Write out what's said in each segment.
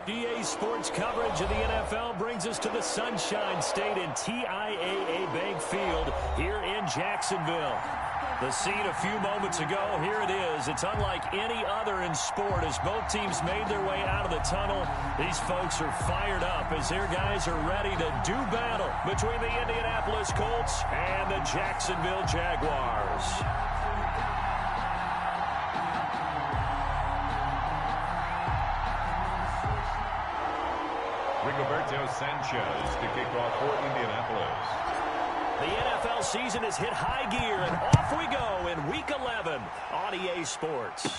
DA Sports coverage of the NFL brings us to the Sunshine State and TIAA Bank Field here in Jacksonville. The scene a few moments ago, here it is. It's unlike any other in sport as both teams made their way out of the tunnel. These folks are fired up as their guys are ready to do battle between the Indianapolis Colts and the Jacksonville Jaguars. Sanchez to kick off for Indianapolis. The NFL season has hit high gear, and off we go in Week 11 on EA Sports.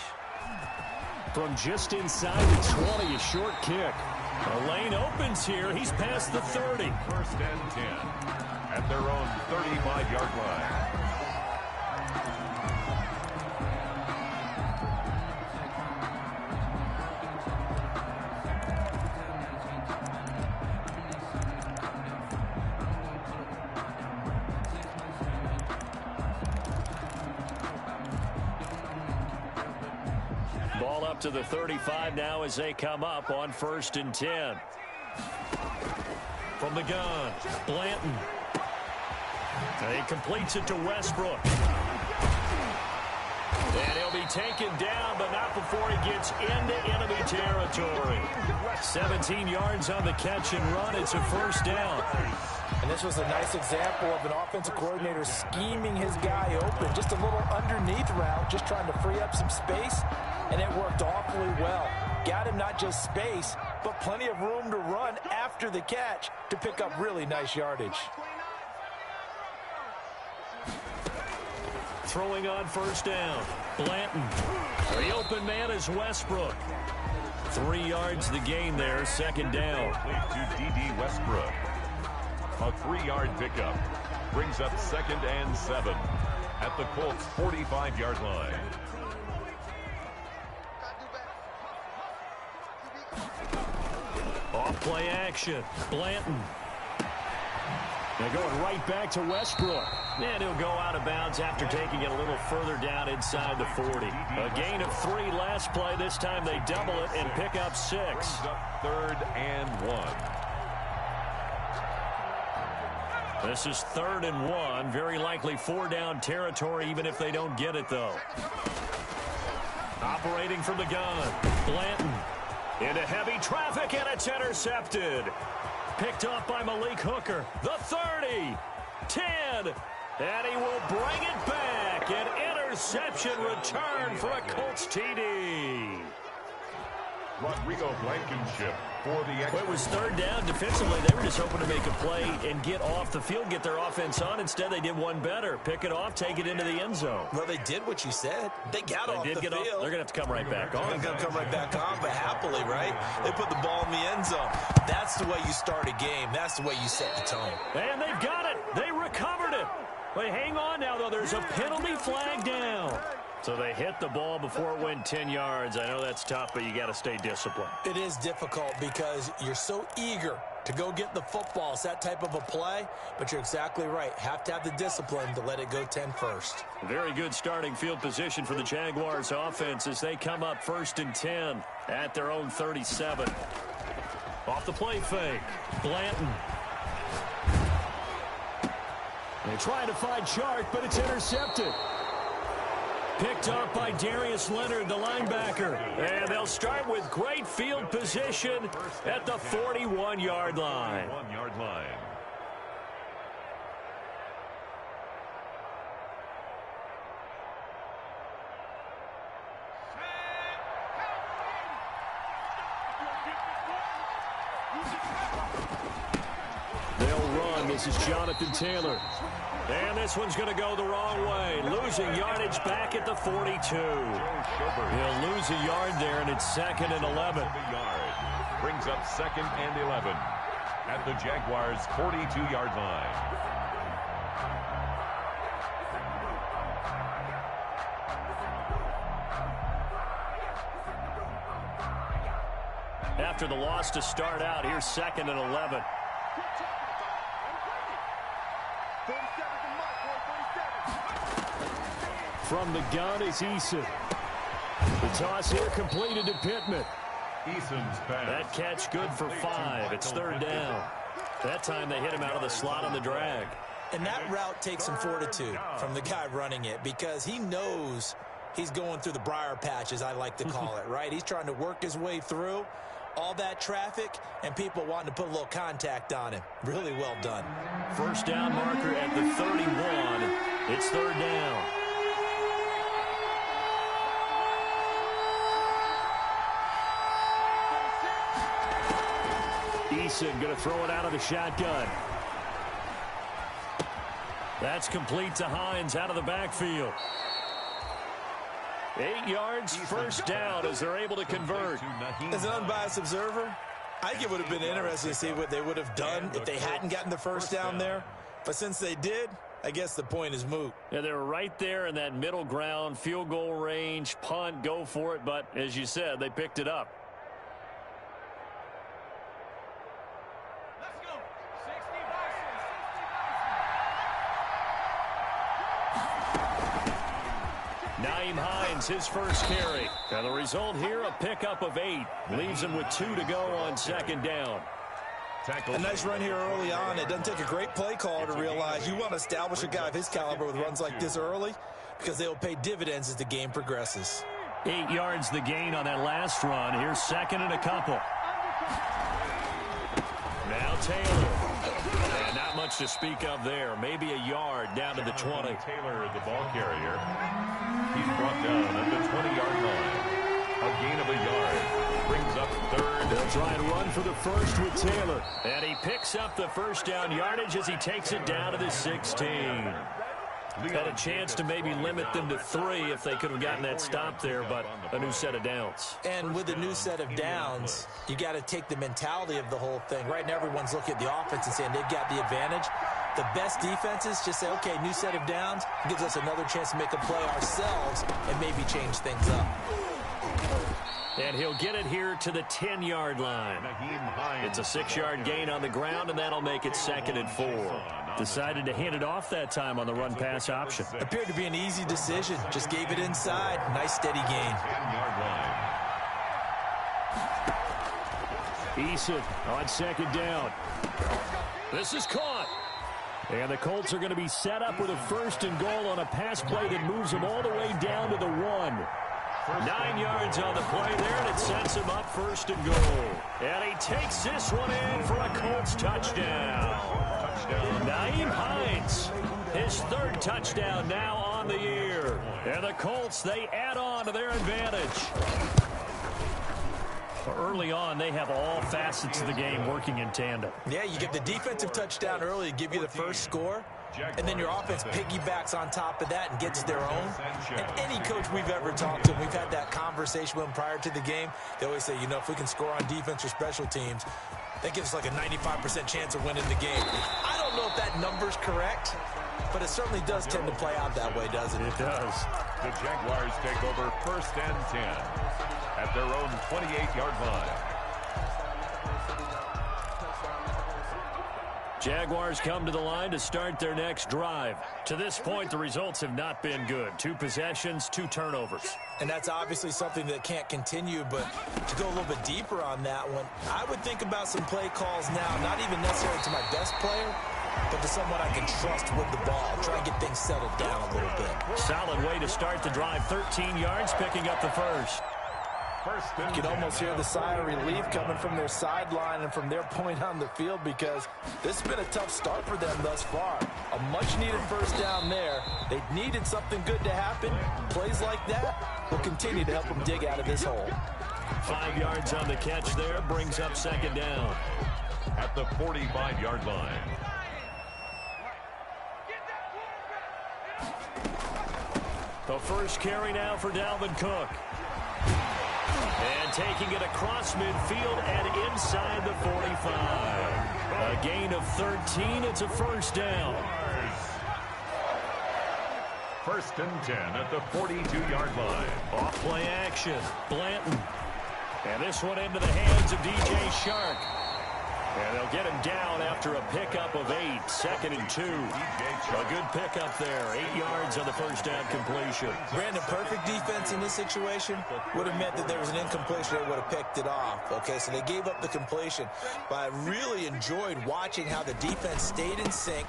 From just inside the 20, a short kick. The lane opens here. He's past the 30. First and 10 at their own 35-yard line. Ball up to the 35 now as they come up on 1st and 10. From the gun, Blanton. He completes it to Westbrook. And he'll be taken down, but not before he gets into enemy territory. 17 yards on the catch and run. It's a first down. And this was a nice example of an offensive coordinator scheming his guy open. Just a little underneath route, just trying to free up some space. And it worked awfully well. Got him not just space, but plenty of room to run after the catch to pick up really nice yardage. Throwing on first down. Blanton. The open man is Westbrook. 3 yards the gain there, second down. To D.D. Westbrook. A 3-yard pickup. Brings up 2nd and 7 at the Colts' 45-yard line. Off play action. Blanton. They're going right back to Westbrook. And he'll go out of bounds after taking it a little further down inside the 40. A gain of 3 last play. This time they double it and pick up 6. Brings up 3rd and 1. This is 3rd and 1. Very likely 4-down territory even if they don't get it, though. Operating from the gun. Blanton. Into heavy traffic, and it's intercepted. Picked off by Malik Hooker. The 30. 10. And he will bring it back. An interception return for a Colts TD. Rodrigo Blankenship for the extra. Well, it was 3rd down. Defensively, they were just hoping to make a play and get off the field, get their offense on. Instead, they did one better. Pick it off, take it into the end zone. Well, they did what you said. They got off the field. They're going to have to come right back on. They're going to come right back on, but happily, right? They put the ball in the end zone. That's the way you start a game. That's the way you set the tone. And they've got it. They recovered it. But hang on now, though. There's a penalty flag down. So they hit the ball before it went 10 yards. I know that's tough, but you got to stay disciplined. It is difficult because you're so eager to go get the football. It's that type of a play, but you're exactly right. Have to have the discipline to let it go 10 first. Very good starting field position for the Jaguars offense as they come up 1st and 10 at their own 37. Off the play fake, Blanton. They're trying to find Chark, but it's intercepted. Picked up by Darius Leonard, the linebacker. And they'll start with great field position at the 41-yard line. 41-yard line. They'll run. This is Jonathan Taylor. And this one's going to go the wrong way. Losing yardage back at the 42. He'll lose a yard there, and it's 2nd and 11. Brings up 2nd and 11 at the Jaguars' 42-yard line. After the loss to start out, here's 2nd and 11. From the gun is Eason. The toss here completed to Pittman. Eason's pass. That catch good for 5. It's 3rd down. That time they hit him out of the slot on the drag. And that route takes some fortitude from the guy running it because he knows he's going through the briar patch, as I like to call it, right? He's trying to work his way through all that traffic and people wanting to put a little contact on him. Really well done. 1st down marker at the 31. It's 3rd down. Eason going to throw it out of the shotgun. That's complete to Hines out of the backfield. 8 yards, 1st down as they're able to convert. As an unbiased observer, I think it would have been interesting to see what they would have done if they hadn't gotten the 1st down there. But since they did, I guess the point is moot. Yeah, they were right there in that middle ground, field goal range, punt, go for it. But as you said, they picked it up. Hines, his first carry. And the result here, a pickup of 8. Leaves him with 2 to go on 2nd down. A nice run here early on. It doesn't take a great play call to realize you want to establish a guy of his caliber with runs like this early because they'll pay dividends as the game progresses. 8 yards the gain on that last run. Here's 2nd and a couple. Now Taylor. And not much to speak of there. Maybe a yard down to the 20. Taylor, the ball carrier. He's brought down at the 20-yard line. A gain of a yard. Brings up 3rd. They'll try and run for the 1st with Taylor. And he picks up the 1st down yardage as he takes it down to the 16. Had a chance to maybe limit them to 3 if they could have gotten that stop there, but a new set of downs. And with a new set of downs, you got to take the mentality of the whole thing. Right now, everyone's looking at the offense and saying they've got the advantage. The best defenses just say, okay, new set of downs gives us another chance to make a play ourselves and maybe change things up. And he'll get it here to the 10-yard line. It's a 6-yard gain on the ground, and that'll make it 2nd and 4. Decided to hand it off that time on the run-pass option. Appeared to be an easy decision. Just gave it inside. Nice, steady gain. Eason on 2nd down. This is caught. And the Colts are going to be set up with a 1st and goal on a pass play that moves them all the way down to the 1. 9 yards on the play there, and it sets him up 1st and goal. And he takes this one in for a Colts touchdown. Nyheim Hines, his 3rd touchdown now on the year. And the Colts, they add on to their advantage. Early on, they have all facets of the game working in tandem. Yeah, you get the defensive touchdown early to give you the 1st score. And then your offense piggybacks on top of that and gets their own. And any coach we've ever talked to, we've had that conversation with them prior to the game. They always say, you know, if we can score on defense or special teams, that gives us like a 95% chance of winning the game. I don't know if that number's correct, but it certainly does tend to play out that way, doesn't it? It does. The Jaguars take over 1st and 10 at their own 28-yard line. Jaguars come to the line to start their next drive. To this point, the results have not been good. 2 possessions, 2 turnovers. And that's obviously something that can't continue, but to go a little bit deeper on that one, I would think about some play calls now, not even necessarily to my best player, but to someone I can trust with the ball. Try and get things settled down a little bit. Solid way to start the drive. 13 yards, picking up the first. You can almost hear the sigh of relief coming from their sideline and from their point on the field, because this has been a tough start for them thus far. A much-needed first down there. They needed something good to happen. Plays like that will continue to help them dig out of this hole. 5 yards on the catch there, brings up 2nd down. At the 45-yard line. The first carry now for Dalvin Cook. And taking it across midfield and inside the 45. A gain of 13. It's a first down. 1st and 10 at the 42-yard line. Off play action. Blanton. And this one into the hands of DJ Shark. And they'll get him down after a pickup of 8. 2nd and 2. A good pickup there. 8 yards on the first down completion. Brandon, perfect defense in this situation would have meant that there was an incompletion. They would have picked it off. Okay, so they gave up the completion. But I really enjoyed watching how the defense stayed in sync,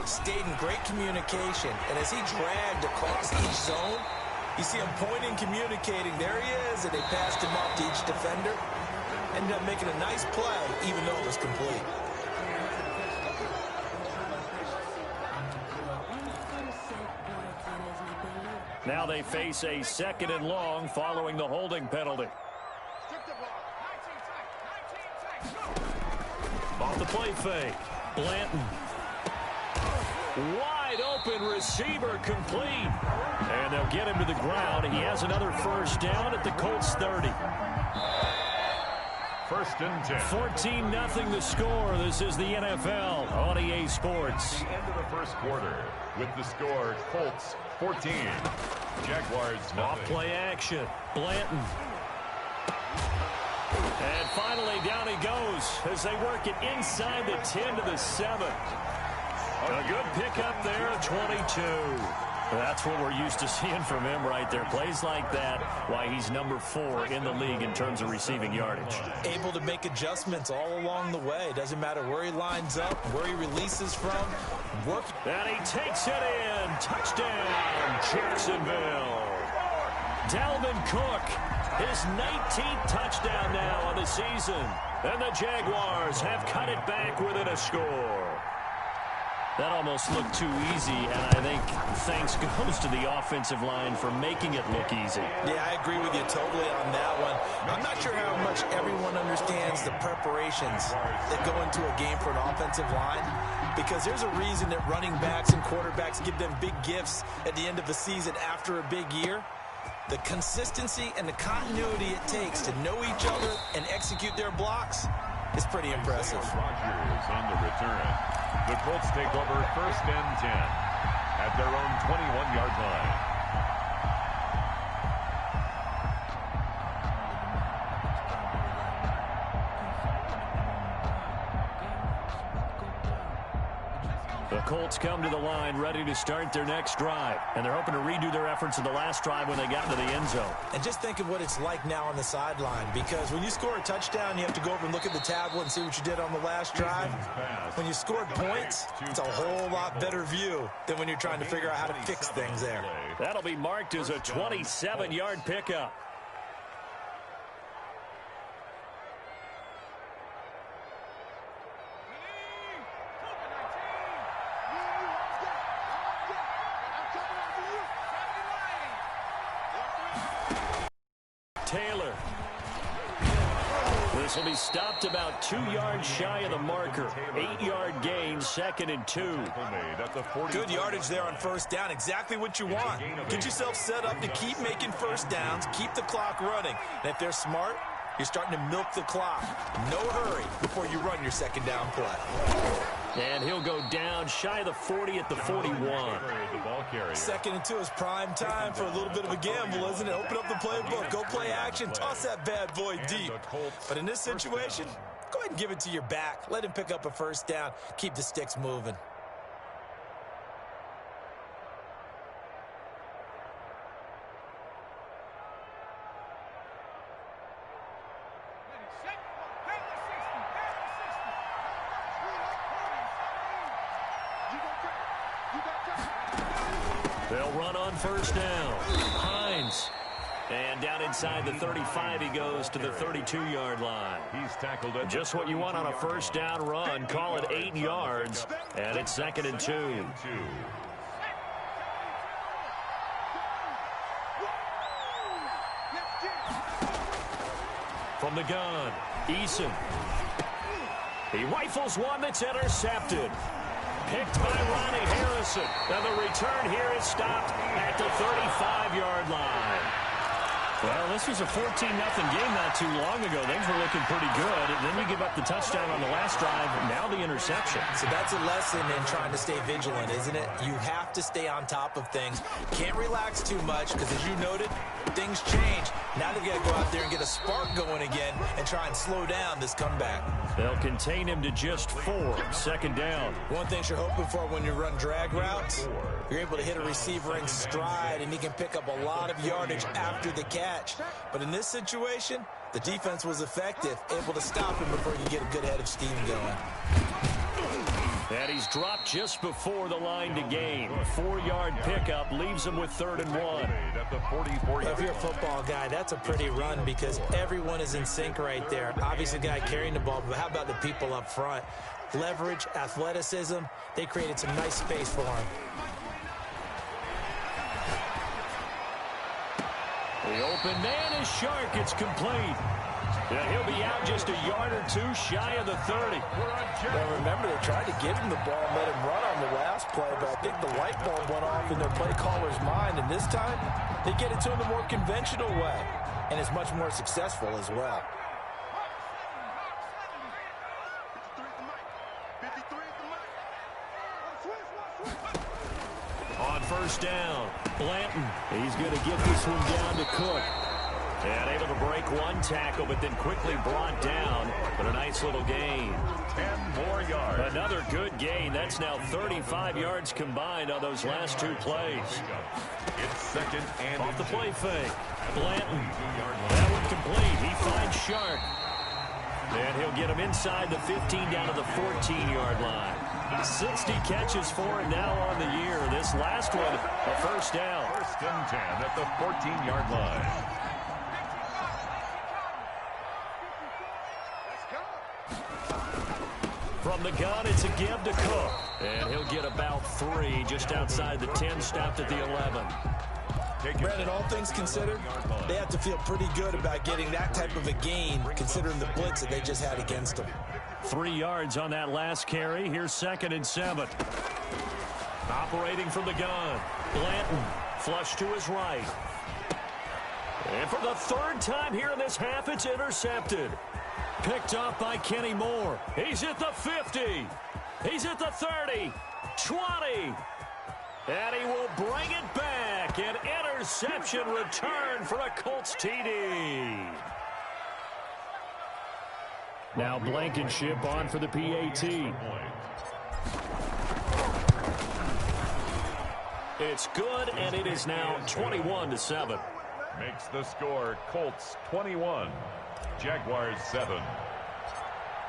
stayed in great communication. And as he dragged across each zone, you see him pointing, communicating. There he is, and they passed him off to each defender. Ended up making a nice play, even though it was complete. Now they face a 2nd and long following the holding penalty. Off the play fake. Blanton. Wide open receiver, complete. And they'll get him to the ground. He has another first down at the Colts 30. 1st and 10. 14-0 the score. This is the NFL on EA Sports. The end of the first quarter with the score Colts 14. Jaguars nothing. Off play action. Blanton. And finally down he goes as they work it inside the 10 to the 7. A good pickup there at 22. That's what we're used to seeing from him right there. Plays like that, why he's number 4 in the league in terms of receiving yardage. Able to make adjustments all along the way. Doesn't matter where he lines up, where he releases from. And he takes it in. Touchdown, Jacksonville. Dalvin Cook, his 19th touchdown now on the season. And the Jaguars have cut it back within a score. That almost looked too easy, and I think thanks goes to the offensive line for making it look easy. Yeah, I agree with you totally on that one. I'm not sure how much everyone understands the preparations that go into a game for an offensive line, because there's a reason that running backs and quarterbacks give them big gifts at the end of the season after a big year. The consistency and the continuity it takes to know each other and execute their blocks is pretty impressive. Rodgers on the return. The Colts take over 1st and 10 at their own 21-yard line. The Colts come to the line ready to start their next drive, and they're hoping to redo their efforts in the last drive when they got into the end zone. And just think of what it's like now on the sideline, because when you score a touchdown, you have to go over and look at the tablet and see what you did on the last drive. When you scored points, it's a whole lot better view than when you're trying to figure out how to fix things there. That'll be marked as a 27-yard pickup. Taylor. This will be stopped about 2 yards shy of the marker. 8-yard gain, 2nd and 2. Good yardage there on first down. Exactly what you want. Get yourself set up to keep making first downs, keep the clock running. And if they're smart, you're starting to milk the clock. No hurry before you run your second down play. And he'll go down shy of the 40 at the 41. Second and 2 is prime time for a little bit of a gamble, isn't it? Open up the playbook, go play action, toss that bad boy deep. But in this situation, go ahead and give it to your back. Let him pick up a first down. Keep the sticks moving. They'll run on first down. Hines. And down inside the 35, he goes to the 32-yard line. He's tackled at just what you want on a first down run. Call it 8 yards, and it's 2nd and 2. From the gun, Eason. He rifles one that's intercepted. Picked by Ronnie Harrison. And the return here is stopped at the 35-yard line. Well, this was a 14-0 game not too long ago. Things were looking pretty good. And then you give up the touchdown on the last drive. Now the interception. So that's a lesson in trying to stay vigilant, isn't it? You have to stay on top of things. Can't relax too much because, as you noted, things change. Now they've got to go out there and get a spark going again and try and slow down this comeback. They'll contain him to just 4. 2nd down. One thing you're hoping for when you run drag routes, you're able to hit a receiver in stride, and he can pick up a lot of yardage after the catch. But in this situation, the defense was effective, able to stop him before you get a good head of steam going. And he's dropped just before the line to gain. 4-yard pickup leaves him with 3rd and 1. If you're a football guy, that's a pretty run because everyone is in sync right there. Obviously, the guy carrying the ball, but how about the people up front? Leverage, athleticism, they created some nice space for him. The open man is Shark. It's complete. Yeah, he'll be out just a yard or 2 shy of the 30. Well, remember, they tried to give him the ball and let him run on the last play, but I think the light bulb went off in their play caller's mind, and this time they get it to him the more conventional way, and it's much more successful as well. On first down, Blanton. He's going to get this one down to Cook. And able to break one tackle, but then quickly brought down. But a nice little gain. 10 more yards. Another good gain. That's now 35 yards combined on those last 2 plays. It's 2nd and off the play fake. Blanton. That one complete. He finds Shark. And he'll get him inside the 15 down to the 14-yard line. 60 catches for him now on the year. This last one, a first down. 1st and 10 at the 14-yard line. From the gun, it's a give to Cook. And he'll get about 3 just outside the 10, stopped at the 11. Brandon, all things considered, they have to feel pretty good about getting that type of a gain, considering the blitz that they just had against them. 3 yards on that last carry. Here's 2nd and 7. Operating from the gun. Blanton, flush to his right. And for the 3rd time here in this half, it's intercepted. Picked up by Kenny Moore. He's at the 50. He's at the 30. 20. And he will bring it back. An interception return for a Colts TD. Now Blankenship on for the PAT. It's good, and it is now 21-7. Makes the score Colts 21. Jaguars 7.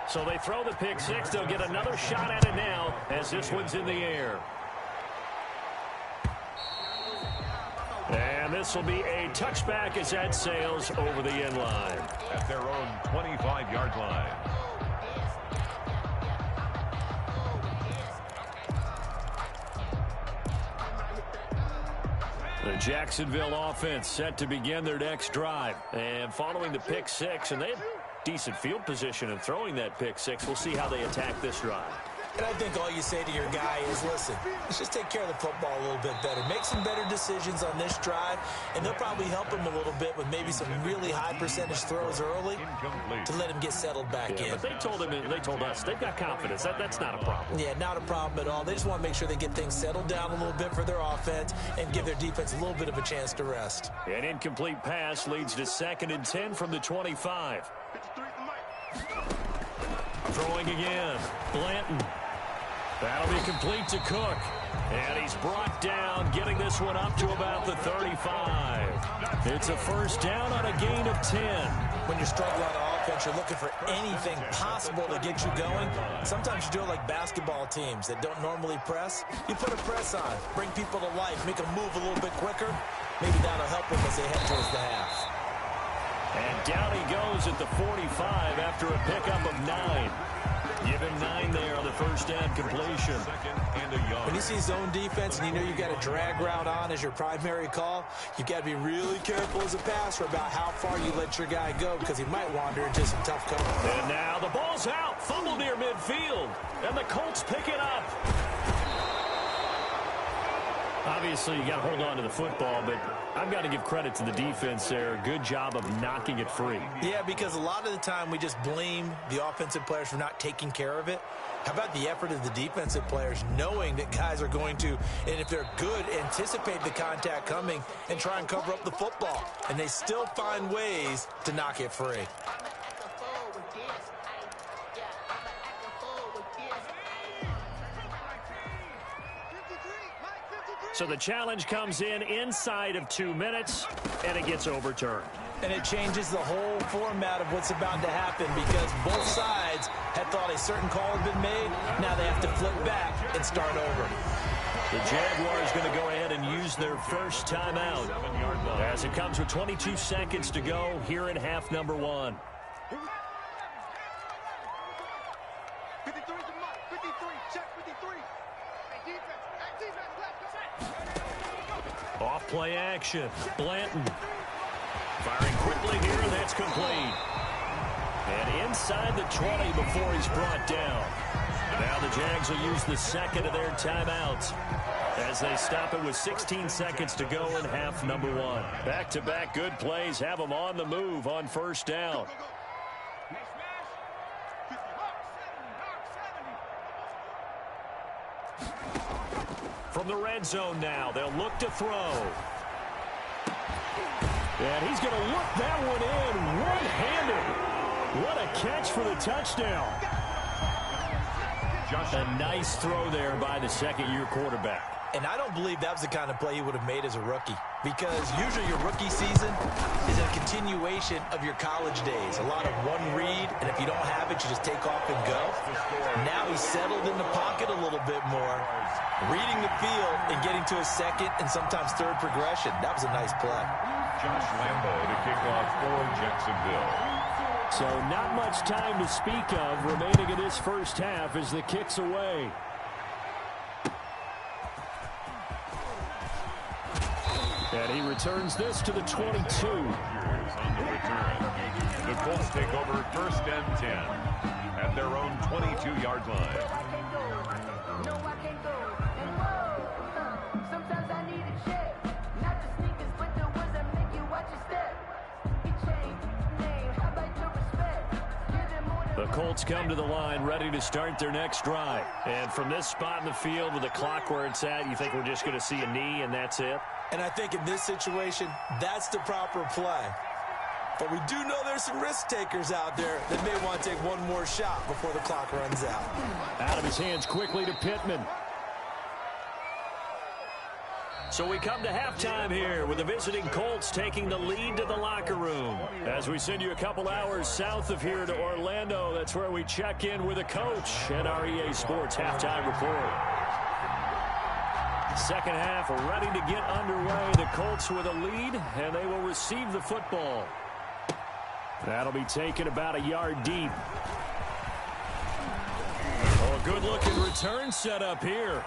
So they throw the pick 6. They'll get another shot at it now as this one's in the air. And this will be a touchback as that sails over the end line. At their own 25-yard line. The Jacksonville offense set to begin their next drive. And following the pick 6, and they have decent field position in throwing that pick 6. We'll see how they attack this drive. And I think all you say to your guy is, listen, let's just take care of the football a little bit better. Make some better decisions on this drive, and they'll probably help him a little bit with maybe some really high percentage throws early to let him get settled back in. But they told us, they've got confidence. That's not a problem. Yeah, not a problem at all. They just want to make sure they get things settled down a little bit for their offense and give their defense a little bit of a chance to rest. An incomplete pass leads to 2nd and 10 from the 25. Throwing again. Blanton. That'll be complete to Cook. And he's brought down, getting this one up to about the 35. It's a first down on a gain of 10. When you're struggling on offense, you're looking for anything possible to get you going. Sometimes you do it like basketball teams that don't normally press. You put a press on, bring people to life, make them move a little bit quicker. Maybe that'll help them as they head towards the half. And down he goes at the 45 after a pickup of 9. Give him 9 there on the first down completion. When you see zone defense and you know you've got a drag route on as your primary call, you've got to be really careful as a passer about how far you let your guy go because he might wander into some tough cover. And now the ball's out. Fumble near midfield. And the Colts pick it up. Obviously, you got to hold on to the football, but I've got to give credit to the defense there. Good job of knocking it free. Yeah, because a lot of the time we just blame the offensive players for not taking care of it. How about the effort of the defensive players knowing that guys are going to, and if they're good, anticipate the contact coming and try and cover up the football. And they still find ways to knock it free. So the challenge comes in inside of 2 minutes, and it gets overturned. And it changes the whole format of what's about to happen because both sides had thought a certain call had been made. Now they have to flip back and start over. The Jaguars going to go ahead and use their first timeout as it comes with 22 seconds to go here in half number 1. Off play action. Blanton firing quickly here, and that's complete. And inside the 20 before he's brought down. Now the Jags will use the second of their timeouts as they stop it with 16 seconds to go in half number 1. Back-to-back good plays have them on the move on first down. From the red zone now, they'll look to throw. And he's going to look that one in one-handed. What a catch for the touchdown. A nice throw there by the second-year quarterback. And I don't believe that was the kind of play he would have made as a rookie because usually your rookie season is a continuation of your college days. A lot of one read, and if you don't have it, you just take off and go. Now he's settled in the pocket a little bit more, reading the field and getting to a second and sometimes third progression. That was a nice play. Josh Lambo to kick off for Jacksonville. So not much time to speak of remaining in this first half as the kick's away. And he returns this to the 22. On the return. The Colts take over first and 10 at their own 22-yard line. The Colts come to the line ready to start their next drive. And from this spot in the field with the clock where it's at, you think we're just going to see a knee and that's it? And I think in this situation, that's the proper play. But we do know there's some risk takers out there that may want to take one more shot before the clock runs out. Out of his hands quickly to Pittman. So we come to halftime here with the visiting Colts taking the lead to the locker room. As we send you a couple hours south of here to Orlando, that's where we check in with a coach at our EA Sports Halftime Report. Second half ready to get underway. The Colts with a lead, and they will receive the football. That'll be taken about a yard deep. Oh, a good-looking return set up here.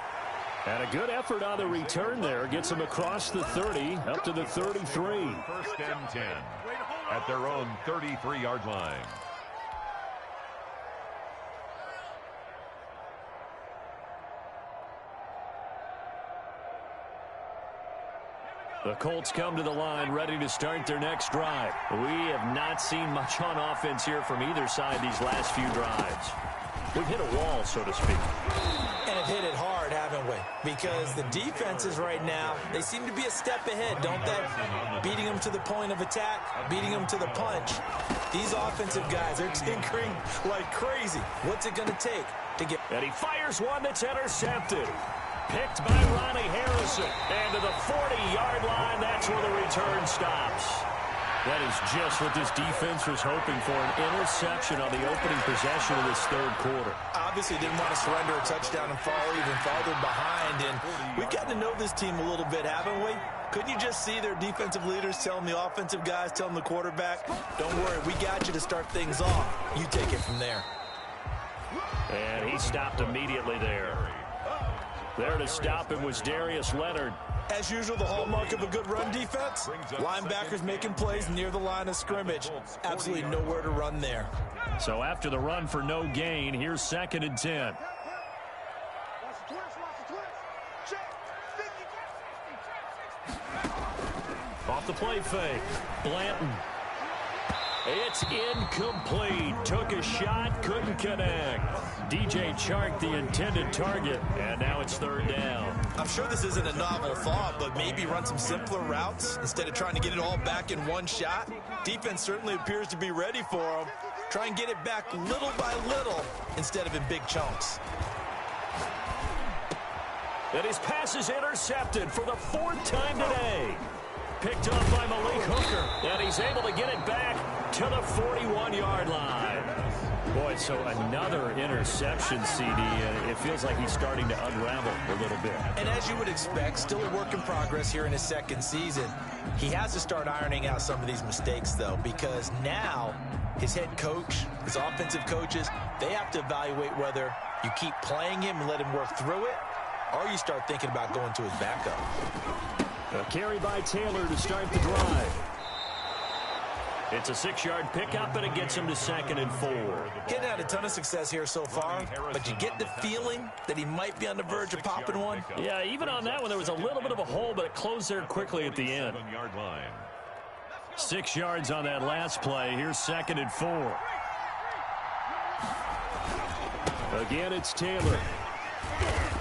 And a good effort on the return there. Gets them across the 30, up to the 33. First and 10 at their own 33-yard line. The Colts come to the line ready to start their next drive. We have not seen much on offense here from either side these last few drives. We've hit a wall, so to speak. And have hit it hard, haven't we? Because the defenses right now, they seem to be a step ahead, don't they? Beating them to the point of attack, beating them to the punch. These offensive guys are tinkering like crazy. What's it going to take to get... And he fires one that's intercepted. Picked by Ronnie Harrison. And to the 40-yard line, that's where the return stops. That is just what this defense was hoping for, an interception on the opening possession of this third quarter. Obviously didn't want to surrender a touchdown and fall even farther behind. And we've gotten to know this team a little bit, haven't we? Couldn't you just see their defensive leaders telling the offensive guys, telling the quarterback, don't worry, we got you to start things off. You take it from there. And he stopped immediately there. There to stop him was Darius Leonard. As usual, the hallmark of a good run defense, linebackers making plays near the line of scrimmage. Absolutely nowhere to run there. So after the run for no gain, here's 2nd and 10. Off the play fake, Blanton. It's incomplete. Took a shot, couldn't connect. DJ Chark, the intended target, and now it's 3rd down. I'm sure this isn't a novel thought, but maybe run some simpler routes instead of trying to get it all back in one shot. Defense certainly appears to be ready for him. Try and get it back little by little instead of in big chunks. And his pass is intercepted for the 4th time today. Picked up by Malik Hooker, and he's able to get it back to the 41-yard line. Boy, so another interception, CD. It feels like he's starting to unravel a little bit. And as you would expect, still a work in progress here in his 2nd season. He has to start ironing out some of these mistakes, though, because now his head coach, his offensive coaches, they have to evaluate whether you keep playing him and let him work through it, or you start thinking about going to his backup. A carry by Taylor to start the drive. It's a 6-yard pickup, and it gets him to 2nd and 4. Getting had a ton of success here so far, but you get the feeling that he might be on the verge of popping one. Yeah, even on that one, there was a little bit of a hole, but it closed there quickly at the end. 6 yards on that last play. Here's 2nd and 4. Again, it's Taylor.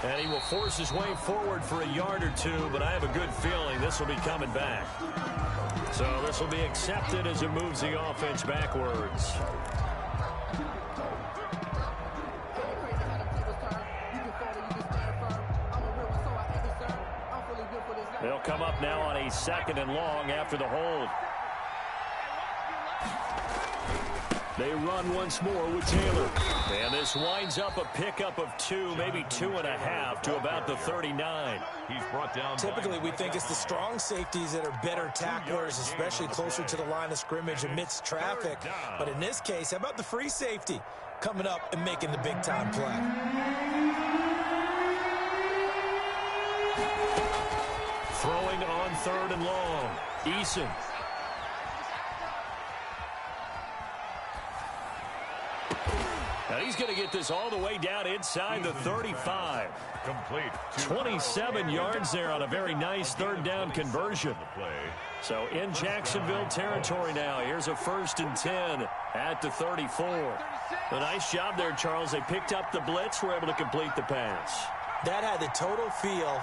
And he will force his way forward for a yard or two, but I have a good feeling this will be coming back. So this will be accepted as it moves the offense backwards. They'll come up now on a 2nd and long after the hold. They run once more with Taylor. And this winds up a pickup of 2, maybe 2.5 to about the 39. He's brought down. Typically, we think it's the strong safeties that are better tacklers, especially closer to the line of scrimmage amidst traffic. But in this case, how about the free safety coming up and making the big-time play? Throwing on 3rd and long. Eason. Now he's going to get this all the way down inside the 35. Complete. 27 yards there on a very nice 3rd down conversion. So in Jacksonville territory now. Here's a 1st and 10 at the 34. A nice job there, Charles. They picked up the blitz, were able to complete the pass. That had the total feel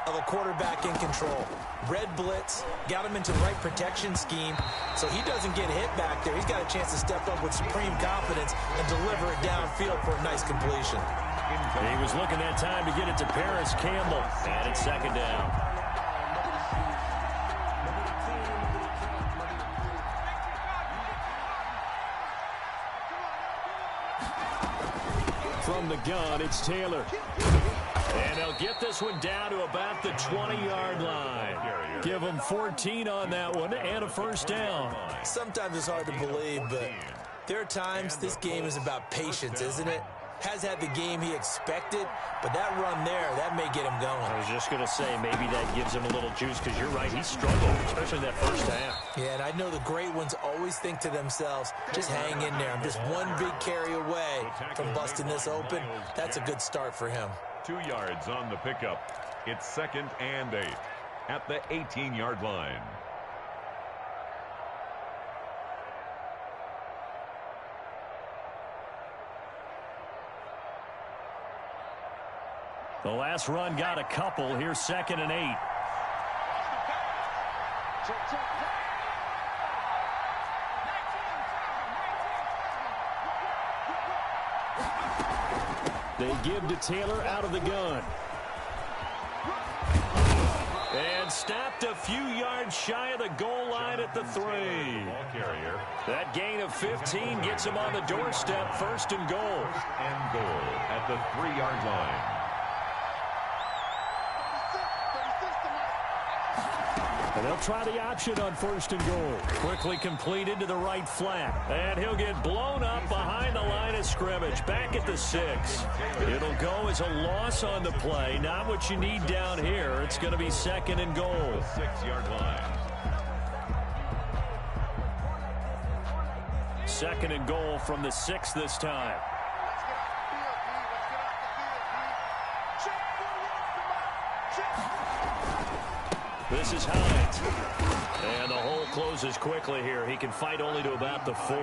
of a quarterback in control. Red blitz, got him into the right protection scheme, so he doesn't get hit back there. He's got a chance to step up with supreme confidence and deliver it downfield for a nice completion. He was looking that time to get it to Paris Campbell, and it's 2nd down. From the gun, it's Taylor. And they'll get this one down to about the 20-yard line. Give them 14 on that one and a 1st down. Sometimes it's hard to believe, but there are times this game is about patience, isn't it? Has had the game he expected, but that run there, that may get him going. I was just going to say, maybe that gives him a little juice, because you're right, he struggled, especially in that 1st half. Yeah, and I know the great ones always think to themselves, just hang in there. I'm just one big carry away from busting this open. That's a good start for him. 2 yards on the pickup. It's 2nd and 8. at the 18-yard line. The last run got a couple. Here's 2nd and 8. They give to Taylor out of the gun. And stopped a few yards shy of the goal line at the 3. That gain of 15 gets him on the doorstep. 1st and goal. 1st and goal at the 3-yard line. And they'll try the option on 1st and goal. Quickly completed to the right flat. And he'll get blown up behind the line of scrimmage. Back at the 6. It'll go as a loss on the play. Not what you need down here. It's going to be 2nd and goal. 6-yard line. 2nd and goal from the 6 this time. This is Hines. And the hole closes quickly here. He can fight only to about the 4.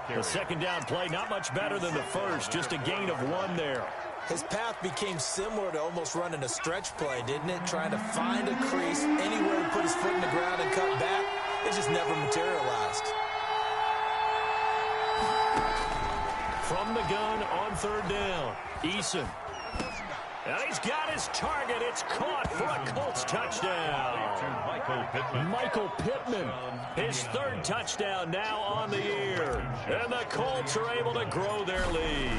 The 2nd down play, not much better than the 1st. Just a gain of 1 there. His path became similar to almost running a stretch play, didn't it? Trying to find a crease, anywhere to put his foot in the ground and cut back. It just never materialized. From the gun on 3rd down, Eason. And he's got his target. It's caught for a Colts touchdown. Michael Pittman, his 3rd touchdown now on the year. And the Colts are able to grow their lead.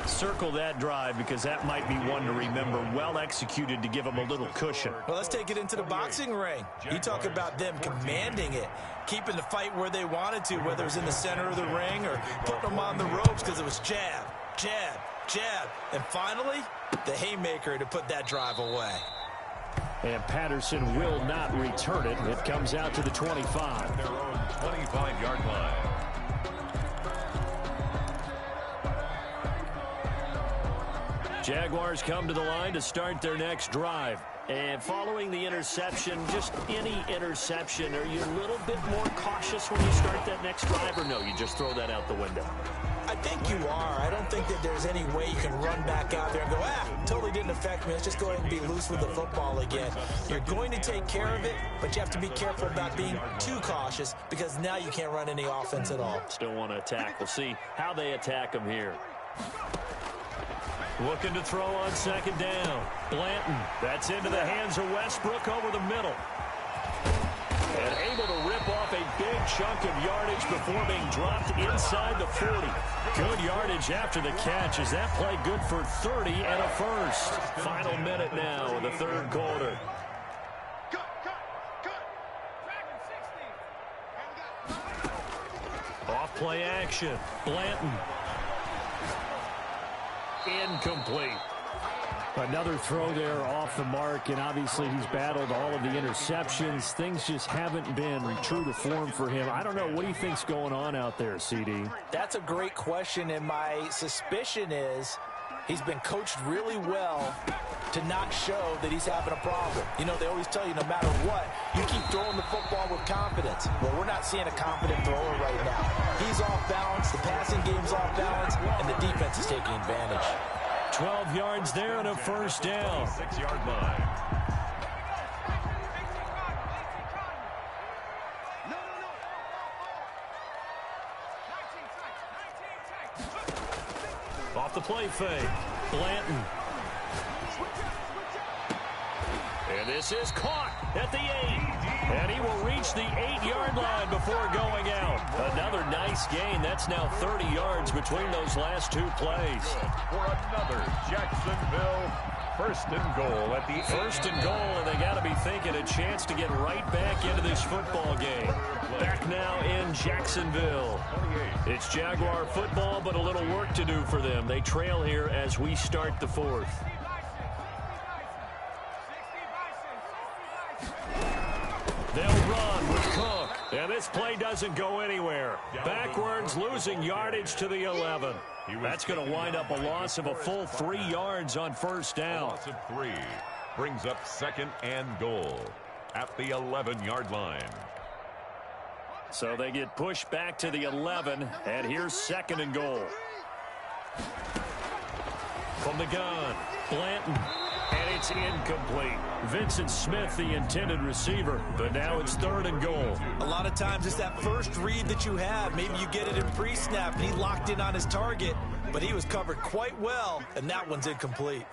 Circle that drive because that might be one to remember. Well executed to give them a little cushion. Well, let's take it into the boxing ring. You talk about them commanding it, keeping the fight where they wanted to, whether it was in the center of the ring or putting them on the ropes because it was jab, jab, jab, and finally, the haymaker to put that drive away. And Patterson will not return it. It comes out to the 25. Their own 25-yard line. Jaguars come to the line to start their next drive. And following the interception, just any interception, are you a little bit more cautious when you start that next drive, or no, you just throw that out the window? I think you are. I don't think that there's any way you can run back out there and go, totally didn't affect me. Let's just go ahead and be loose with the football again. You're going to take care of it, but you have to be careful about being too cautious because now you can't run any offense at all. Still want to attack. We'll see how they attack them here. Looking to throw on 2nd down. Blanton. That's into the hands of Westbrook over the middle. And able to rip off a big chunk of yardage before being dropped inside the 40. Good yardage after the catch. Is that play good for 30 and a 1st? Final minute now of the 3rd quarter. Off play action. Blanton. Incomplete. Another throw there off the mark, and obviously he's battled all of the interceptions. Things just haven't been true to form for him. I don't know. What do you think's going on out there, CD? That's a great question, and my suspicion is he's been coached really well to not show that he's having a problem. You know, they always tell you no matter what, you keep throwing the football with confidence. Well, we're not seeing a confident thrower right now. He's off balance, the passing game's off balance, and the defense is taking advantage. 12 yards there and a 1st down. 6-yard line. Off the play fake. Blanton. And this is caught at the 8. And he will reach the 8-yard line before going out. Another nice gain. That's now 30 yards between those last 2 plays. For another Jacksonville 1st and goal at the 1st and goal, and they got to be thinking a chance to get right back into this football game. Back now in Jacksonville. It's Jaguar football, but a little work to do for them. They trail here as we start the 4th. They'll run with Cook. And this play doesn't go anywhere. Backwards, losing yardage to the 11. That's going to wind up a loss of a full 3 yards on 1st down. Loss of 3. Brings up 2nd and goal at the 11-yard line. So they get pushed back to the 11, and here's 2nd and goal. From the gun, Blanton, and it's incomplete. Vincent Smith, the intended receiver, but now it's 3rd and goal. A lot of times it's that first read that you have. Maybe you get it in pre-snap, and he locked in on his target, but he was covered quite well, and that one's incomplete.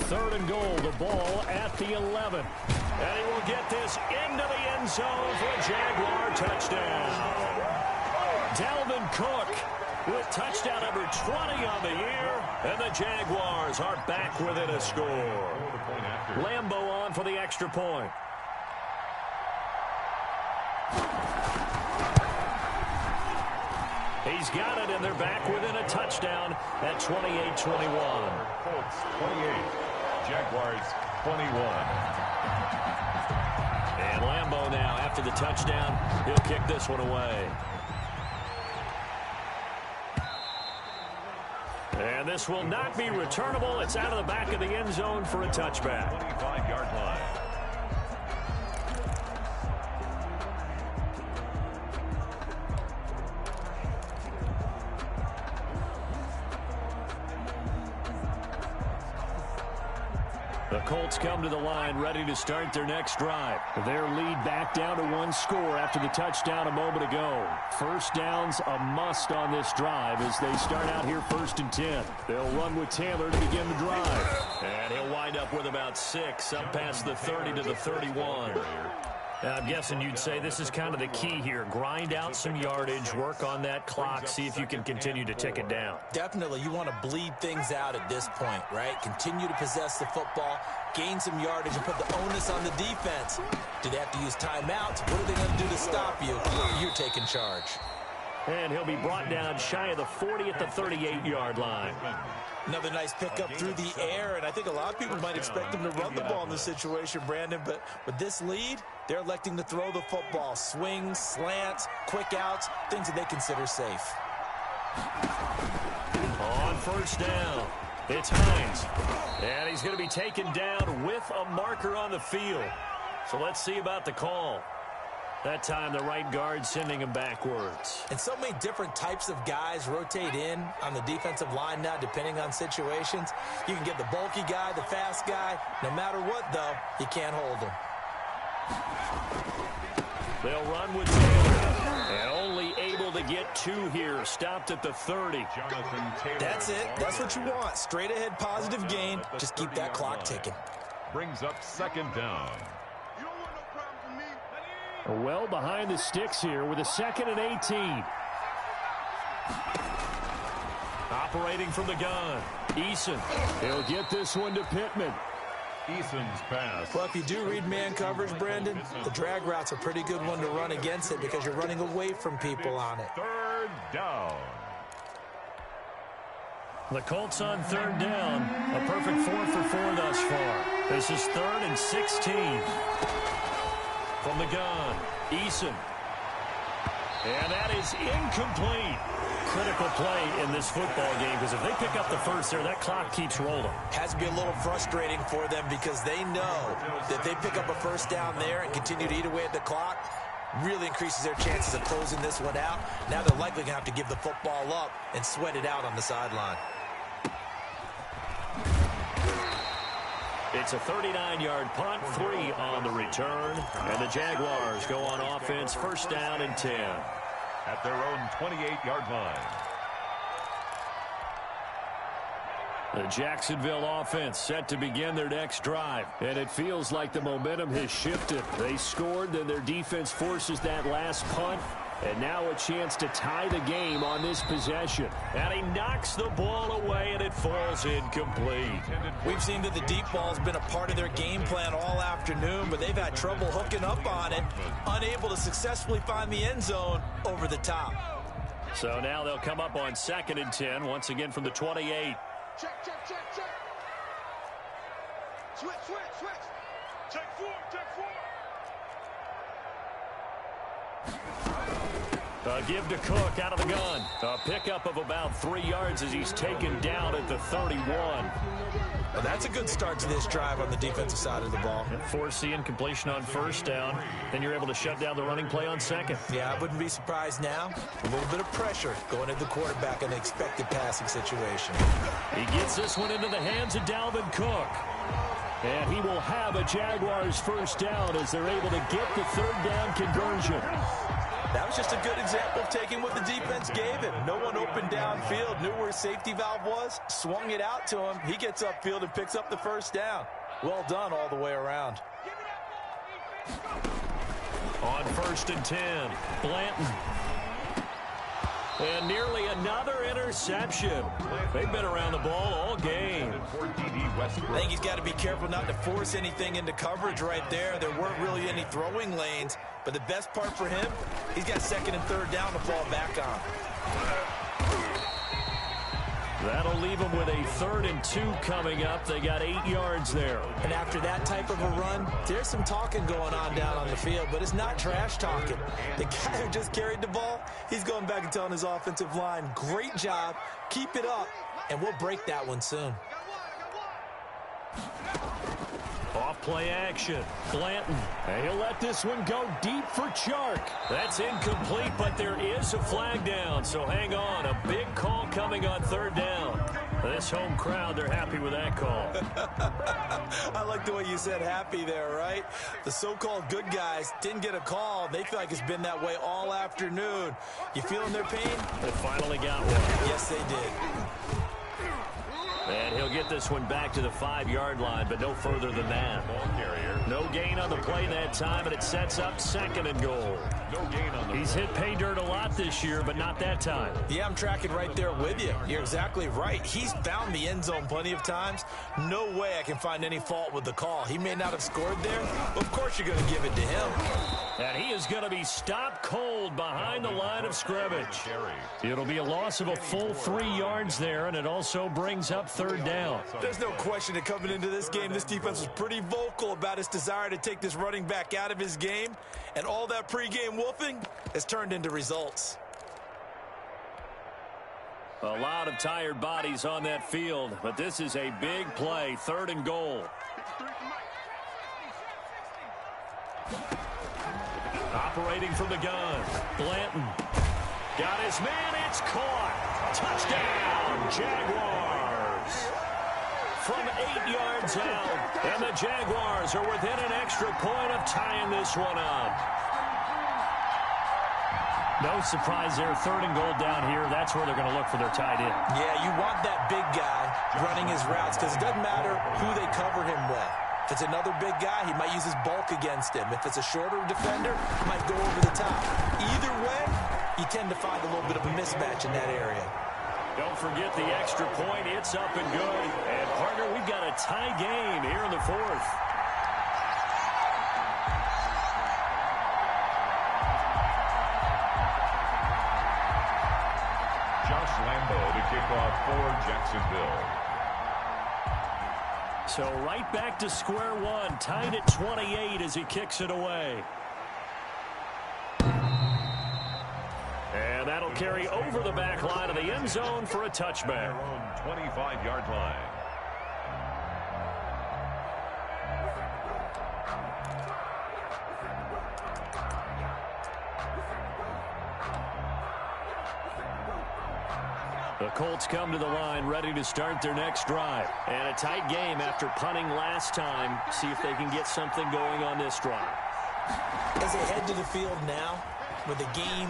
3rd and goal, the ball at the 11. And he will get this into the end zone for a Jaguar touchdown. Dalvin Cook with touchdown number 20 on the year, and the Jaguars are back within a score. Lambeau on for the extra point. He's got it, and they're back within a touchdown at 28-21. Colts 28, Jaguars 21. And Lambeau now, after the touchdown, he'll kick this one away. And this will not be returnable. It's out of the back of the end zone for a touchback. 25-yard line. The Colts come to the line ready to start their next drive. Their lead back down to 1 score after the touchdown a moment ago. First down's a must on this drive as they start out here 1st and 10. They'll run with Taylor to begin the drive. And he'll wind up with about 6 up past the 30 to the 31. I'm guessing you'd say this is kind of the key here. Grind out some yardage, work on that clock, see if you can continue to tick it down. Definitely, you want to bleed things out at this point, right? Continue to possess the football, gain some yardage, and put the onus on the defense. Do they have to use timeouts? What are they going to do to stop you? You're taking charge. And he'll be brought down shy of the 40 at the 38-yard line. Another nice pickup through the air, and I think a lot of people might expect him to run the ball in this situation, Brandon, but with this lead, they're electing to throw the football. Swings, slants, quick outs, things that they consider safe. On 1st down, it's Hines. And he's going to be taken down with a marker on the field. So let's see about the call. That time, the right guard sending him backwards. And so many different types of guys rotate in on the defensive line now, depending on situations. You can get the bulky guy, the fast guy. No matter what, though, you can't hold him. They'll run with Taylor. And only able to get 2 here. Stopped at the 30. That's it. That's what you want. Straight ahead positive gain. Just keep that clock ticking. Brings up 2nd down. Well behind the sticks here with a 2nd and 18. Operating from the gun. Eason. He'll get this one to Pittman. Eason's pass. Well, if you do read man coverage, Brandon, the drag route's a pretty good one to run against it because you're running away from people on it. 3rd down. The Colts on 3rd down. A perfect 4 for 4 thus far. This is 3rd and 16. From the gun, Eason. And that is incomplete. Critical play in this football game because if they pick up the first there, that clock keeps rolling. Has to be a little frustrating for them because they know that they pick up a first down there and continue to eat away at the clock, really increases their chances of closing this one out. Now they're likely going to have to give the football up and sweat it out on the sideline. It's a 39-yard punt, 3 on the return, and the Jaguars go on offense, 1st down and 10. At their own 28-yard line. The Jacksonville offense set to begin their next drive, and it feels like the momentum has shifted. They scored, then their defense forces that last punt, and now a chance to tie the game on this possession. And he knocks the ball away, and it falls incomplete. We've seen that the deep ball's been a part of their game plan all afternoon, but they've had trouble hooking up on it, unable to successfully find the end zone over the top. So now they'll come up on 2nd and 10, once again from the 28. Check. Switch. Check 4. Give to Cook out of the gun. A pickup of about 3 yards as he's taken down at the 31. Well, that's a good start to this drive on the defensive side of the ball. Force the incompletion on first down. Then you're able to shut down the running play on second. Yeah, I wouldn't be surprised now. A little bit of pressure going at the quarterback in an expected passing situation. He gets this one into the hands of Dalvin Cook. And he will have a Jaguars first down as they're able to get the third down conversion. That was just a good example of taking what the defense gave him. No one open downfield, knew where his safety valve was, swung it out to him. He gets upfield and picks up the first down. Well done all the way around. On 1st and 10, Blanton. And nearly another interception. They've been around the ball all game. I think he's got to be careful not to force anything into coverage right there. There weren't really any throwing lanes. But the best part for him, he's got 2nd and 3rd down to fall back on. That'll leave them with a 3rd and 2 coming up. They got 8 yards there. And after that type of a run, there's some talking going on down on the field, but it's not trash talking. The guy who just carried the ball, he's going back and telling his offensive line, great job, keep it up, and we'll break that one soon. Off play action. Blanton. And he'll let this one go deep for Chark. That's incomplete, but there is a flag down, so hang on. A big call coming on 3rd down. This home crowd, they're happy with that call. I like the way you said happy there, right? The so-called good guys didn't get a call. They feel like it's been that way all afternoon. You feeling their pain? They finally got one. Yes, they did. And he'll get this one back to the 5-yard line, but no further than that. No gain on the play that time, and it sets up 2nd and goal. No gain on the He's hit pay dirt a lot this year, but not that time. Yeah, I'm tracking right there with you. You're exactly right. He's found the end zone plenty of times. No way I can find any fault with the call. He may not have scored there, but of course you're going to give it to him. And he is going to be stopped cold behind the line of scrimmage. It'll be a loss of a full 3 yards there, and it also brings up 3rd down. There's no question that coming into this game, this defense was pretty vocal about its desire to take this running back out of his game, and all that pregame wolfing has turned into results. A lot of tired bodies on that field, but this is a big play, 3rd and goal. Operating from the gun, Blanton. Got his man, it's caught. Touchdown, Jaguars. From 8 yards out, and the Jaguars are within an extra point of tying this one up. No surprise there, 3rd and goal down here. That's where they're going to look for their tight end. Yeah, you want that big guy running his routes because it doesn't matter who they cover him with. If it's another big guy, he might use his bulk against him. If it's a shorter defender, he might go over the top. Either way, you tend to find a little bit of a mismatch in that area. Don't forget the extra point. It's up and good. And, partner, we've got a tie game here in the 4th. Josh Lambo to kick off for Jacksonville. So right back to square one, tied at 28 as he kicks it away. And that'll carry over the back line of the end zone for a touchback. 25-yard line. The Colts come to the line ready to start their next drive. And a tight game after punting last time. See if they can get something going on this drive. As they head to the field now, with the game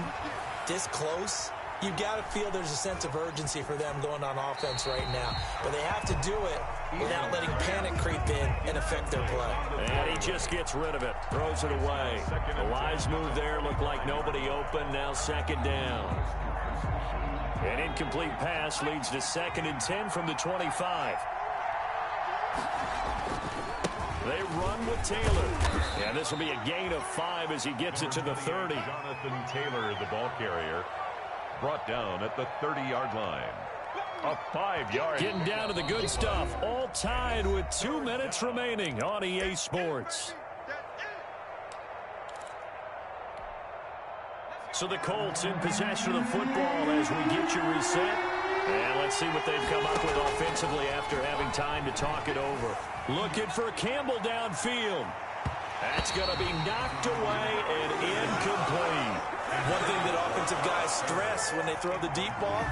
this close, you've got to feel there's a sense of urgency for them going on offense right now. But they have to do it without letting panic creep in and affect their play. And he just gets rid of it, throws it away. The wise move there, looked like nobody open, now 2nd down. An incomplete pass leads to 2nd and 10 from the 25. They run with Taylor. And this will be a gain of 5 as he gets it to the 30. Jonathan Taylor, the ball carrier, brought down at the 30-yard line. A 5-yard. Getting down to the good stuff. All tied with 2 minutes remaining on EA Sports. So the Colts in possession of the football as we get you reset. And let's see what they've come up with offensively after having time to talk it over. Looking for Campbell downfield. That's going to be knocked away and incomplete. One thing that offensive guys stress when they throw the deep ball,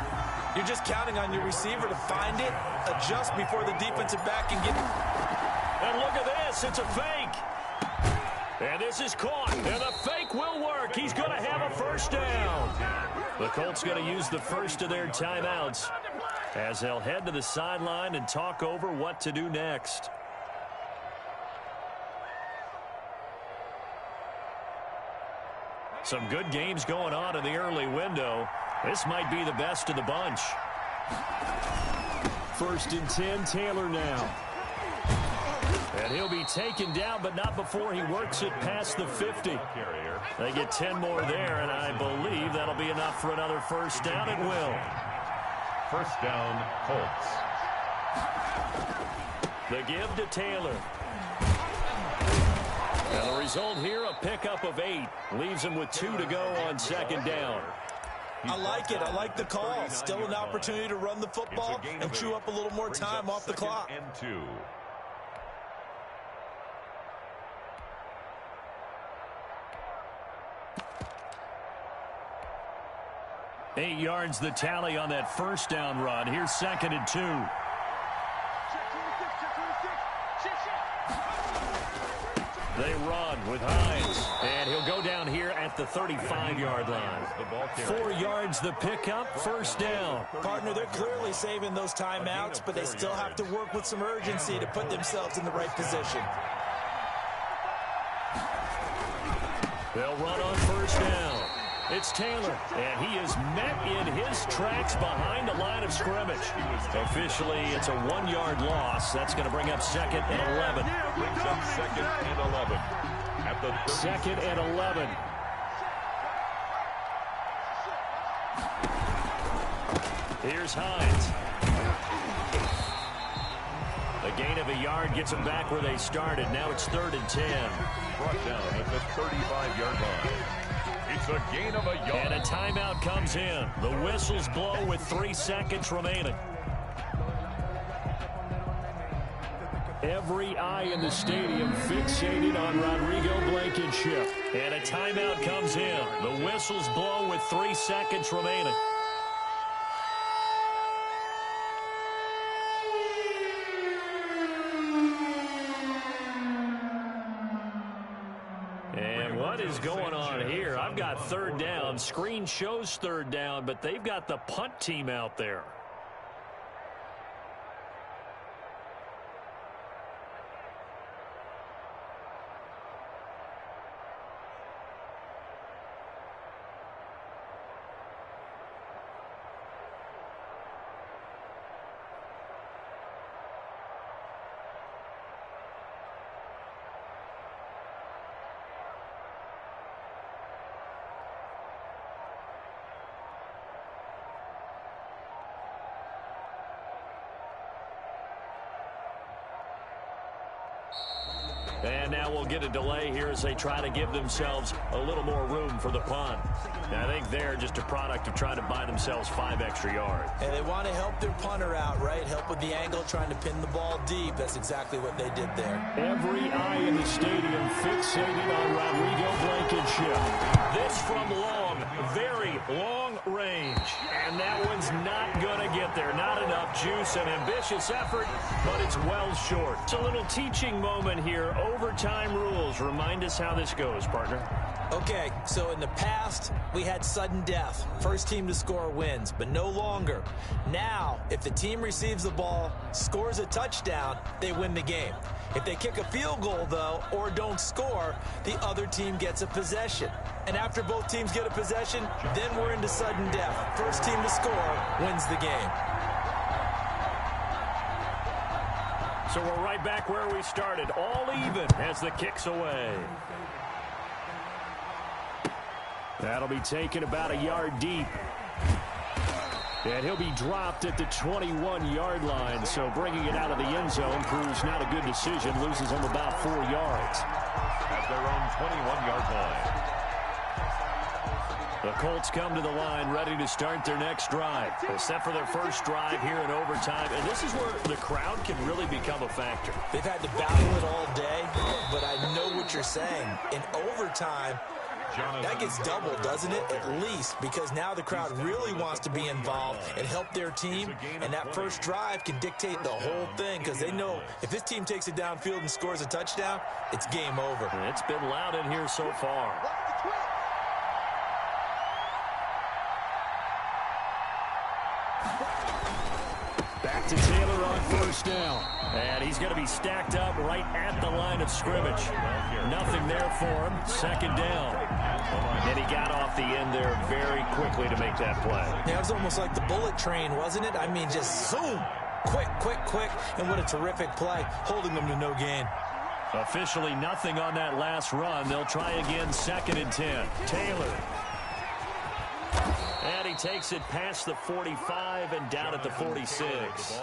you're just counting on your receiver to find it, adjust before the defensive back can get it. And look at this. It's a fake. And this is caught. And the fake will work. He's going to have a first down. The Colts going to use the first of their timeouts as they'll head to the sideline and talk over what to do next. Some good games going on in the early window. This might be the best of the bunch. 1st and 10, Taylor now. And he'll be taken down, but not before he works it past the 50. They get 10 more there, and I believe that'll be enough for another first down. It will. First down, Colts. The give to Taylor. And the result here, a pickup of 8. Leaves him with 2 to go on 2nd down. I like it. I like the call. Still an opportunity to run the football and chew up a little more time off the clock. And 2. Eight yards the tally on that first down run. Here's 2nd and 2. They run with Hines. And he'll go down here at the 35-yard line. 4 yards the pickup, first down. Partner, they're clearly saving those timeouts, but they still have to work with some urgency to put themselves in the right position. They'll run on first down. It's Taylor, and he is met in his tracks behind the line of scrimmage. Officially, it's a 1-yard loss. That's going to bring up 2nd and 11. Brings up 2nd and 11. At the 2nd and 11. Here's Hines. A gain of a yard gets them back where they started. Now it's 3rd and 10. Brought down at the 35-yard line. It's a gain of a yard. And a timeout comes in. The whistles blow with 3 seconds remaining. Every eye in the stadium fixated on Rodrigo Blankenship. And a timeout comes in. The whistles blow with 3 seconds remaining. And what is going on here? I've got 3rd down. Screen shows 3rd down, but they've got the punt team out there. And now we'll get a delay here as they try to give themselves a little more room for the punt. And I think they're just a product of trying to buy themselves 5 extra yards. And they want to help their punter out, right? Help with the angle, trying to pin the ball deep. That's exactly what they did there. Every eye in the stadium fixated on Rodrigo Blankenship. This from long, very long range. And that one's not going to get there. Not enough juice, an ambitious effort, but it's well short. It's a little teaching moment here. Overtime rules. Remind us how this goes, partner. Okay, so in the past, we had sudden death. First team to score wins, but no longer. Now, if the team receives the ball, scores a touchdown, they win the game. If they kick a field goal, though, or don't score, the other team gets a possession. And after both teams get a possession, then we're into sudden death. First team to score wins the game. So we're right back where we started, all even as the kick's away. That'll be taken about a yard deep. And he'll be dropped at the 21-yard line, so bringing it out of the end zone proves not a good decision, loses him about 4 yards. At their own 21-yard line. The Colts come to the line ready to start their next drive. They're set for their first drive here in overtime, and this is where the crowd can really become a factor. They've had to battle it all day, but I know what you're saying. In overtime, that gets doubled, doesn't it? At least, because now the crowd really wants to be involved and help their team, and that first drive can dictate the whole thing because they know if this team takes it downfield and scores a touchdown, it's game over. It's been loud in here so far. Back to Taylor on first down. And he's going to be stacked up right at the line of scrimmage. Nothing there for him. Second down. And he got off the end there very quickly to make that play. Yeah, it was almost like the bullet train, wasn't it? I mean, just zoom. Quick, quick, quick. And what a terrific play, holding them to no gain. Officially nothing on that last run. They'll try again, 2nd and 10. Taylor. And he takes it past the 45 and down at the 46.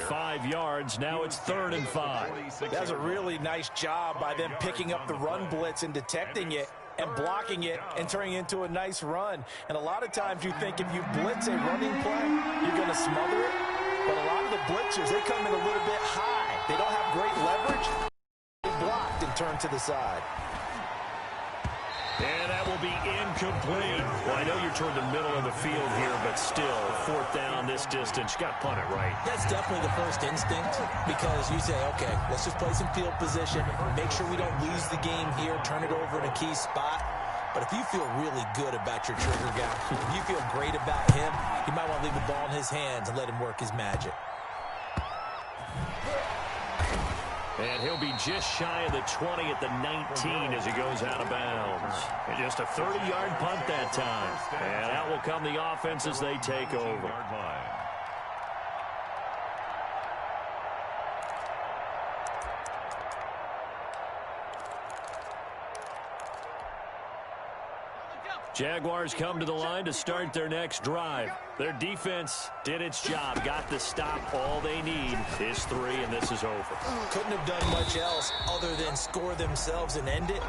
5 yards. Now it's 3rd and 5. That was a really nice job by them picking up the run blitz and detecting it and blocking it and turning it into a nice run. And a lot of times you think if you blitz a running play, you're going to smother it. But a lot of the blitzers, they come in a little bit high. They don't have great leverage. They blocked and turned to the side. And that will be incomplete. Well, I know you're toward the middle of the field here, but still, 4th down this distance. You got to punt it right. That's definitely the first instinct because you say, okay, let's just play some field position, make sure we don't lose the game here, turn it over in a key spot. But if you feel really good about your trigger guy, if you feel great about him, you might want to leave the ball in his hands and let him work his magic. And he'll be just shy of the 20 at the 19 as he goes out of bounds. And just a 30-yard punt that time. And out will come the offense as they take over. Jaguars come to the line to start their next drive. Their defense did its job, got the stop. All they need is 3, and this is over. Couldn't have done much else other than score themselves and end it,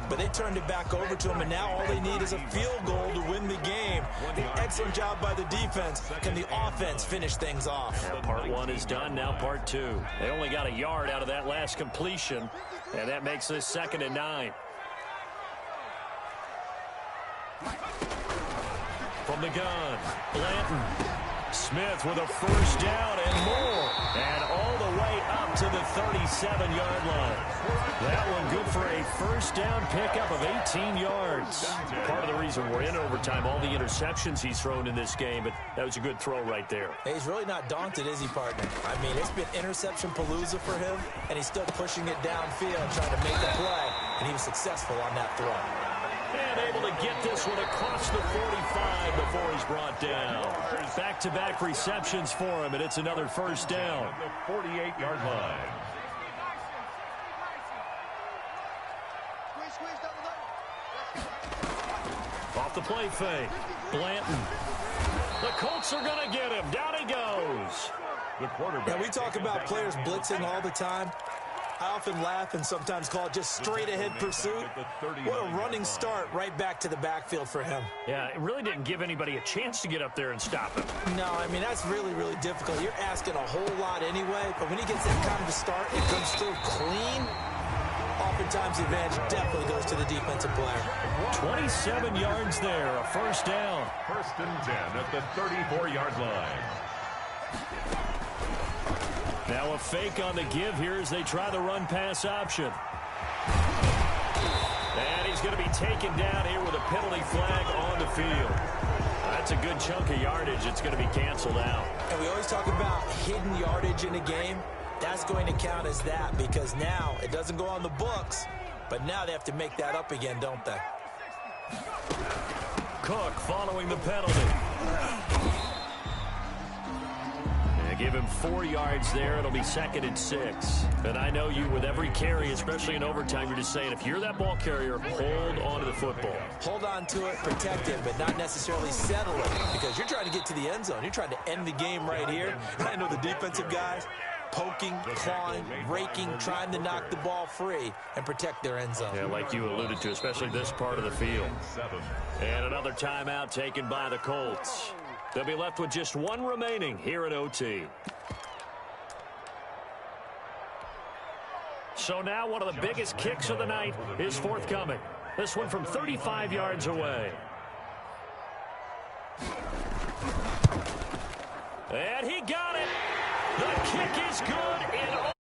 but they turned it back over to them, and now all they need is a field goal to win the game. Excellent job by the defense. Can the offense finish things off? Now part 1 is done, now part 2. They only got a yard out of that last completion, and that makes this 2nd and 9. From the gun, Blanton. Smith with a first down and more. And all the way up to the 37-yard line. That one good for a first down pickup of 18 yards. Part of the reason we're in overtime, all the interceptions he's thrown in this game, but that was a good throw right there. Hey, he's really not daunted, is he, partner? I mean, it's been interception palooza for him, and he's still pushing it downfield, trying to make a play, and he was successful on that throw. And able to get this one across the 45 before he's brought down. Back-to-back receptions for him, and it's another first down. The 48-yard line. Off the play fake. Blanton. The Colts are going to get him. Down he goes. The quarterback. Now, we talk about players blitzing all the time. I often laugh and sometimes call it just straight-ahead pursuit. What a running start right back to the backfield for him. Yeah, it really didn't give anybody a chance to get up there and stop him. No, I mean, that's really, really difficult. You're asking a whole lot anyway, but when he gets that kind of a start, it comes through clean. Oftentimes, the advantage definitely goes to the defensive player. 27 yards there, a first down. 1st and 10 at the 34-yard line. Now a fake on the give here as they try the run-pass option. And he's going to be taken down here with a penalty flag on the field. That's a good chunk of yardage. It's going to be canceled out. And we always talk about hidden yardage in a game. That's going to count as that because now it doesn't go on the books, but now they have to make that up again, don't they? Cook following the penalty. Give him 4 yards there. It'll be 2nd and 6. And I know you, with every carry, especially in overtime, you're just saying, if you're that ball carrier, hold on to the football. Hold on to it, protect it, but not necessarily settle it because you're trying to get to the end zone. You're trying to end the game right here. I know the defensive guys, poking, clawing, raking, trying to knock the ball free and protect their end zone. Yeah, like you alluded to, especially this part of the field. And another timeout taken by the Colts. They'll be left with just one remaining here at OT. So now one of the biggest kicks of the night is forthcoming. This one from 35 yards away. And he got it. The kick is good.